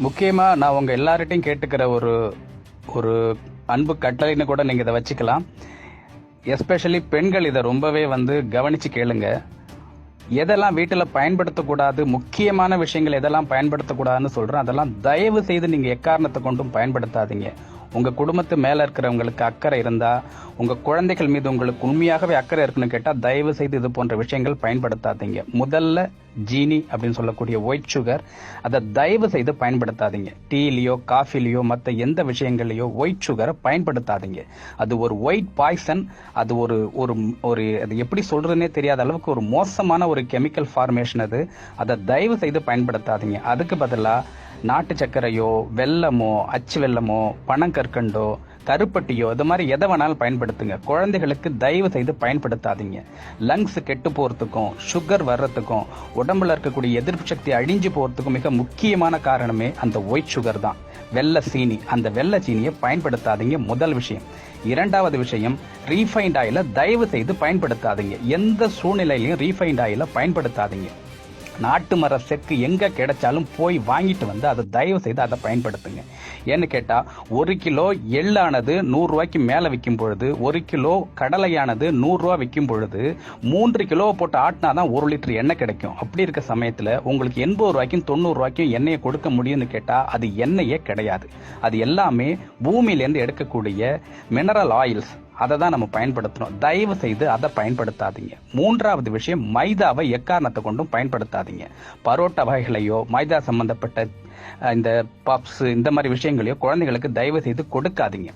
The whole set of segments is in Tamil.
முக்கியமா நான் உங்க எல்லார்கிட்டையும் கேட்டுக்கிற ஒரு ஒரு அன்பு கட்டளைன்னு கூட நீங்க இதை வச்சுக்கலாம். எஸ்பெஷலி பெண்கள் இதை ரொம்பவே கவனிச்சு கேளுங்க. எதெல்லாம் வீட்டில் பயன்படுத்தக்கூடாது, முக்கியமான விஷயங்கள் எதெல்லாம் பயன்படுத்தக்கூடாதுன்னு சொல்றேன், அதெல்லாம் தயவு செய்து நீங்க எக்காரணத்தை கொண்டும் பயன்படுத்தாதீங்க. உங்க குடும்பத்து மேல இருக்கிறவங்களுக்கு அக்கறை இருந்தா, உங்க குழந்தைகள் மீது உங்களுக்கு உண்மையாகவே அக்கறை இருக்குன்னு கேட்டா தயவு செய்து இது போன்ற விஷயங்கள் பயன்படுத்தாதீங்க. முதல்ல ஜீனி அப்படின்னு சொல்லக்கூடிய ஒயிட் சுகர், அதை தயவு செய்து பயன்படுத்தாதீங்க. டீலயோ காஃபிலயோ மற்ற எந்த விஷயங்களையோ ஒயிட் சுகரை பயன்படுத்தாதீங்க. அது ஒரு ஒயிட் பாய்சன். அது ஒரு ஒரு அது எப்படி சொல்றதுன்னே தெரியாத அளவுக்கு ஒரு மோசமான ஒரு கெமிக்கல் ஃபார்மேஷன் அது. அதை தயவு செய்து பயன்படுத்தாதீங்க. அதுக்கு பதிலா நாட்டு சர்க்கரையோ வெல்லமோ அச்சு வெல்லமோ பனங்கற்கண்டோ கருப்பட்டியோ இது மாதிரி எதை வேணாலும் பயன்படுத்துங்க. குழந்தைகளுக்கு தயவு செய்து பயன்படுத்தாதீங்க. லங்ஸ் கெட்டு போறதுக்கும் சுகர் வர்றதுக்கும் உடம்புல இருக்கக்கூடிய எதிர்ப்பு சக்தி அழிஞ்சு போறதுக்கும் மிக முக்கியமான காரணமே அந்த ஒயிட் சுகர் தான். வெள்ளை சீனி, அந்த வெள்ளை சீனியை பயன்படுத்தாதீங்க. முதல் விஷயம். இரண்டாவது விஷயம், ரீஃபைண்ட் ஆயில தயவு செய்து பயன்படுத்தாதீங்க. எந்த சூழ்நிலையிலையும் ரீஃபைண்ட் ஆயில பயன்படுத்தாதீங்க. நாட்டு மர செக்கு எங்க கிடைச்சாலும் போய் வாங்கிட்டு அதை தயவு செய்து அதை பயன்படுத்துங்க. ஏன்னு கேட்டா 1 கிலோ எள்ளானது 100 ரூபாய்க்கு மேல விற்கும் பொழுது, 1 கிலோ கடலையானது 100 ரூபாய் விற்கும் பொழுது 3 கிலோ போட்டு ஆட்டினாதான் 1 லிட்டர் எண்ணெய் கிடைக்கும். அப்படி இருக்க சமயத்துல உங்களுக்கு 80 ரூபாய்க்கும் 90 ரூபாய்க்கும் எண்ணெயை கொடுக்க முடியும்னு கேட்டா அது எண்ணெயே கிடையாது. அது எல்லாமே பூமியிலேருந்து எடுக்கக்கூடிய மினரல் ஆயில்ஸ். அதை தான் நம்ம பயன்படுத்தணும். தயவு செய்து அதை பயன்படுத்தாதீங்க. மூன்றாவது விஷயம், மைதாவை எக்காரணத்தை கொண்டும் பயன்படுத்தாதீங்க. பரோட்டா வகைகளையோ மைதா சம்பந்தப்பட்ட இந்த பப்ஸ் இந்த மாதிரி விஷயங்களையோ குழந்தைகளுக்கு தயவு செய்து கொடுக்காதீங்க.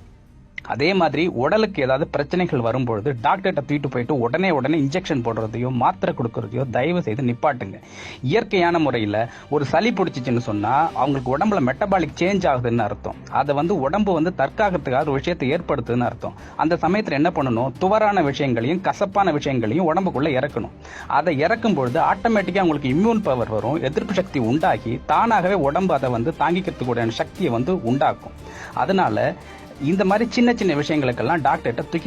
அதே மாதிரி உடலுக்கு ஏதாவது பிரச்சனைகள் வரும்பொழுது டாக்டர்கிட்ட தூக்கிட்டு போயிட்டு உடனே இன்ஜெக்ஷன் போடுறதையோ மாத்திரை கொடுக்கறதையோ தயவு செய்து நிப்பாட்டுங்க. இயற்கையான முறையில் ஒரு சளி பிடிச்சிச்சுன்னு சொன்னா அவங்களுக்கு உடம்புல மெட்டபாலிக் சேஞ்ச் ஆகுதுன்னு அர்த்தம். அதை உடம்பு தற்காக்கிறதுக்காக ஒரு விஷயத்தை ஏற்படுத்துதுன்னு அர்த்தம். அந்த சமயத்தில் என்ன பண்ணணும், துவரான விஷயங்களையும் கசப்பான விஷயங்களையும் உடம்புக்குள்ள இறக்கணும். அதை இறக்கும் பொழுது ஆட்டோமேட்டிக்கா உங்களுக்கு இம்யூன் பவர் வரும், எதிர்ப்பு சக்தி உண்டாகி தானாகவே உடம்பு அதை தாங்கிக்கிறதுக்கூடிய சக்தியை உண்டாக்கும். அதனால இந்த மாதிரி சின்ன சின்ன விஷயங்களுக்கெல்லாம் டாக்டர்கிட்ட தூக்கி